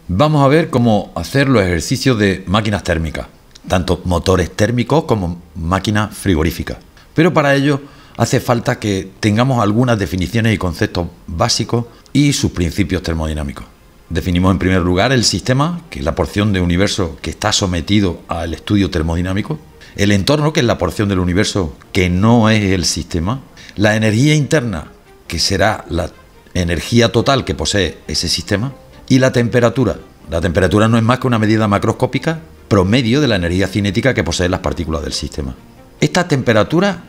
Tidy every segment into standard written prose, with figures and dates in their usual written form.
Vamos a ver cómo hacer los ejercicios de máquinas térmicas, tanto motores térmicos como máquinas frigoríficas. Pero para ello hace falta que tengamos algunas definiciones y conceptos básicos y sus principios termodinámicos. Definimos en primer lugar el sistema, que es la porción del universo que está sometido al estudio termodinámico, el entorno, que es la porción del universo que no es el sistema, la energía interna, que será la energía total que posee ese sistema, y la temperatura. La temperatura no es más que una medida macroscópica promedio de la energía cinética que poseen las partículas del sistema. Esta temperatura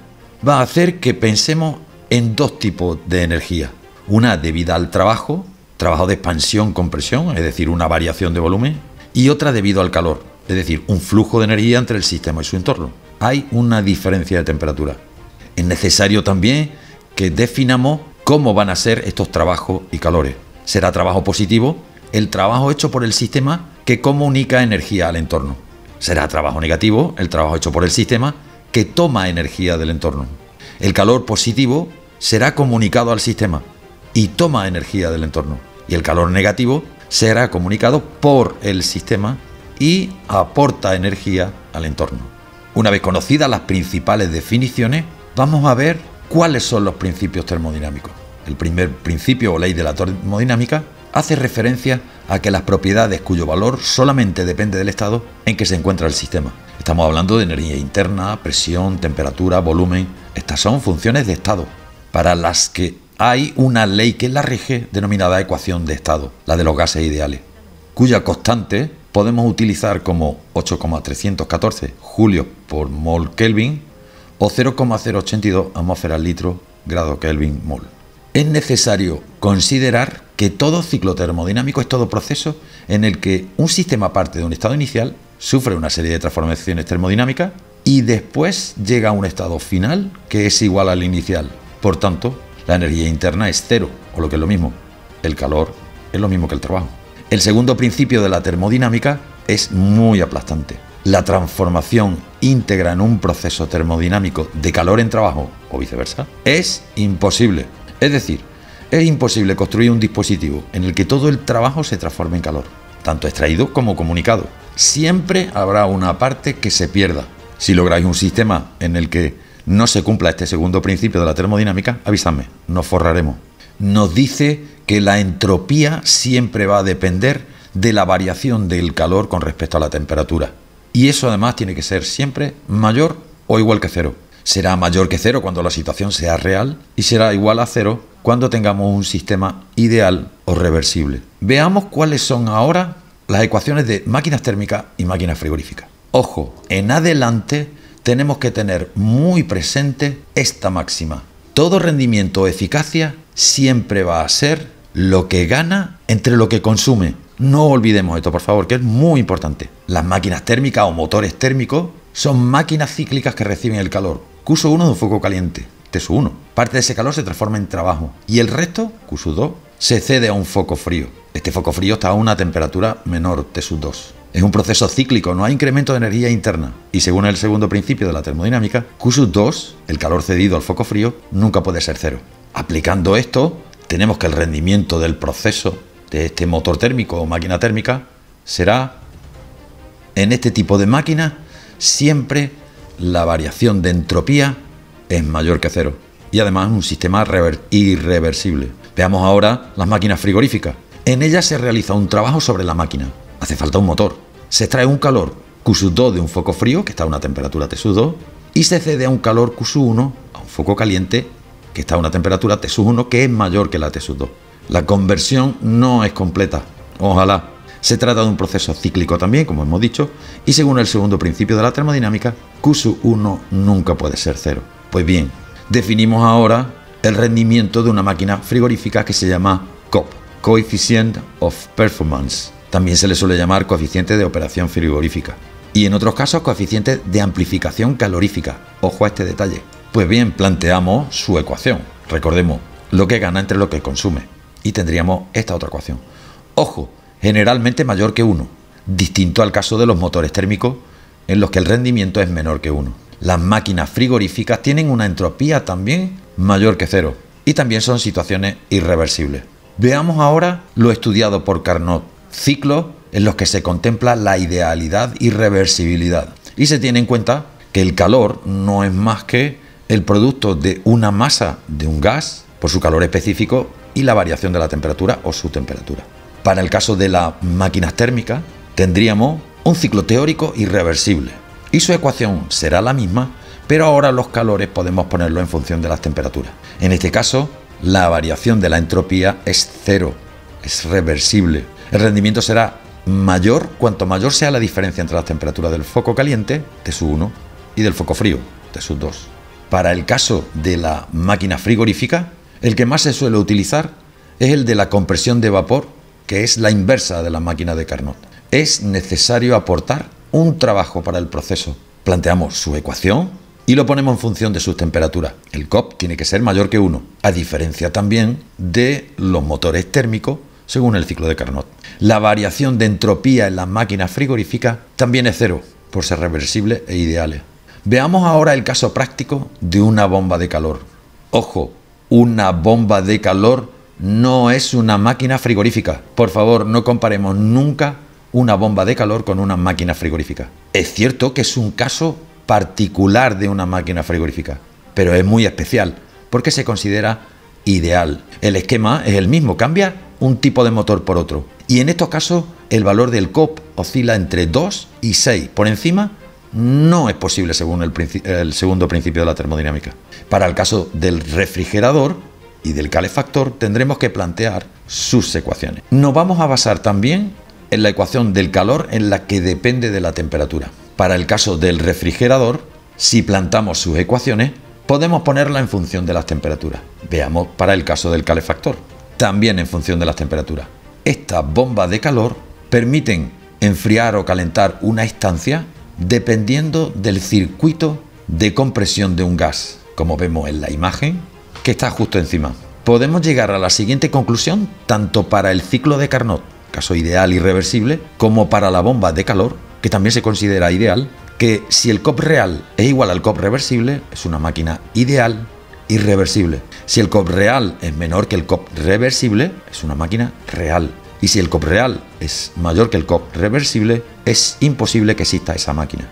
va a hacer que pensemos en dos tipos de energía. Una debida al trabajo de expansión-compresión, es decir, una variación de volumen, y otra debido al calor, es decir, un flujo de energía entre el sistema y su entorno. Hay una diferencia de temperatura. Es necesario también que definamos cómo van a ser estos trabajos y calores. Será trabajo positivo el trabajo hecho por el sistema que comunica energía al entorno. Será trabajo negativo el trabajo hecho por el sistema que toma energía del entorno. El calor positivo será comunicado al sistema y toma energía del entorno. Y el calor negativo será comunicado por el sistema y aporta energía al entorno. Una vez conocidas las principales definiciones, vamos a ver cuáles son los principios termodinámicos. El primer principio o ley de la termodinámica hace referencia a que las propiedades cuyo valor solamente depende del estado en que se encuentra el sistema. Estamos hablando de energía interna, presión, temperatura, volumen. Estas son funciones de estado, para las que hay una ley que la rige denominada ecuación de estado, la de los gases ideales, cuya constante podemos utilizar como 8,314 julios por mol Kelvin o 0,082 atmósferas litro grado Kelvin mol. Es necesario considerar que todo ciclo termodinámico es todo proceso en el que un sistema parte de un estado inicial, sufre una serie de transformaciones termodinámicas y después llega a un estado final que es igual al inicial. Por tanto, la energía interna es cero, o lo que es lo mismo, el calor es lo mismo que el trabajo. El segundo principio de la termodinámica es muy aplastante. La transformación íntegra en un proceso termodinámico de calor en trabajo o viceversa es imposible. Es decir, es imposible construir un dispositivo en el que todo el trabajo se transforme en calor, tanto extraído como comunicado. Siempre habrá una parte que se pierda. Si lográis un sistema en el que no se cumpla este segundo principio de la termodinámica, avisadme, nos forraremos. Nos dice que la entropía siempre va a depender de la variación del calor con respecto a la temperatura. Y eso además tiene que ser siempre mayor o igual que cero. Será mayor que cero cuando la situación sea real y será igual a cero cuando tengamos un sistema ideal o reversible. Veamos cuáles son ahora las ecuaciones de máquinas térmicas y máquinas frigoríficas. Ojo, en adelante tenemos que tener muy presente esta máxima. Todo rendimiento o eficacia siempre va a ser lo que gana entre lo que consume. No olvidemos esto, por favor, que es muy importante. Las máquinas térmicas o motores térmicos son máquinas cíclicas que reciben el calor. Q1 de un foco caliente, T1. Parte de ese calor se transforma en trabajo y el resto, Q2, se cede a un foco frío. Este foco frío está a una temperatura menor, T2. Es un proceso cíclico, no hay incremento de energía interna. Y según el segundo principio de la termodinámica, Q2, el calor cedido al foco frío, nunca puede ser cero. Aplicando esto, tenemos que el rendimiento del proceso de este motor térmico o máquina térmica será, en este tipo de máquina, siempre la variación de entropía es mayor que cero. Y además un sistema irreversible. Veamos ahora las máquinas frigoríficas. En ellas se realiza un trabajo sobre la máquina. Hace falta un motor. Se extrae un calor Q2 de un foco frío, que está a una temperatura T2, y se cede a un calor Q1 a un foco caliente, que está a una temperatura T1, que es mayor que la T2. La conversión no es completa. Ojalá. Se trata de un proceso cíclico también, como hemos dicho, y según el segundo principio de la termodinámica, Q1 nunca puede ser cero. Pues bien, definimos ahora el rendimiento de una máquina frigorífica que se llama COP, Coefficient of Performance. También se le suele llamar coeficiente de operación frigorífica. Y en otros casos, coeficiente de amplificación calorífica. Ojo a este detalle. Pues bien, planteamos su ecuación. Recordemos, lo que gana entre lo que consume. Y tendríamos esta otra ecuación. Ojo, generalmente mayor que 1, distinto al caso de los motores térmicos en los que el rendimiento es menor que 1. Las máquinas frigoríficas tienen una entropía también mayor que 0 y también son situaciones irreversibles. Veamos ahora lo estudiado por Carnot ciclos en los que se contempla la idealidad y reversibilidad. Y se tiene en cuenta que el calor no es más que el producto de una masa de un gas por su calor específico y la variación de la temperatura o su temperatura. Para el caso de las máquinas térmicas, tendríamos un ciclo teórico irreversible y su ecuación será la misma, pero ahora los calores podemos ponerlo en función de las temperaturas. En este caso, la variación de la entropía es cero, es reversible. El rendimiento será mayor cuanto mayor sea la diferencia entre las temperaturas del foco caliente, T-1, y del foco frío, T-2. Para el caso de la máquina frigorífica, el que más se suele utilizar es el de la compresión de vapor, que es la inversa de la máquina de Carnot. Es necesario aportar un trabajo para el proceso. Planteamos su ecuación y lo ponemos en función de sus temperaturas. El COP tiene que ser mayor que 1, a diferencia también de los motores térmicos según el ciclo de Carnot. La variación de entropía en las máquinas frigoríficas también es cero, por ser reversibles e ideales. Veamos ahora el caso práctico de una bomba de calor. Ojo, una bomba de calor no es una máquina frigorífica. Por favor, no comparemos nunca una bomba de calor con una máquina frigorífica. Es cierto que es un caso particular de una máquina frigorífica, pero es muy especial porque se considera ideal. El esquema es el mismo, cambia un tipo de motor por otro. Y en estos casos el valor del COP oscila entre 2 y 6. Por encima no es posible según el segundo principio de la termodinámica. Para el caso del refrigerador y del calefactor tendremos que plantear sus ecuaciones. Nos vamos a basar también en la ecuación del calor en la que depende de la temperatura. Para el caso del refrigerador, si plantamos sus ecuaciones, podemos ponerla en función de las temperaturas. Veamos para el caso del calefactor, también en función de las temperaturas. Estas bombas de calor permiten enfriar o calentar una estancia dependiendo del circuito de compresión de un gas, como vemos en la imagen que está justo encima. Podemos llegar a la siguiente conclusión tanto para el ciclo de Carnot, caso ideal y reversible, como para la bomba de calor, que también se considera ideal, que si el COP real es igual al COP reversible, es una máquina ideal y reversible. Si el COP real es menor que el COP reversible, es una máquina real. Y si el COP real es mayor que el COP reversible, es imposible que exista esa máquina.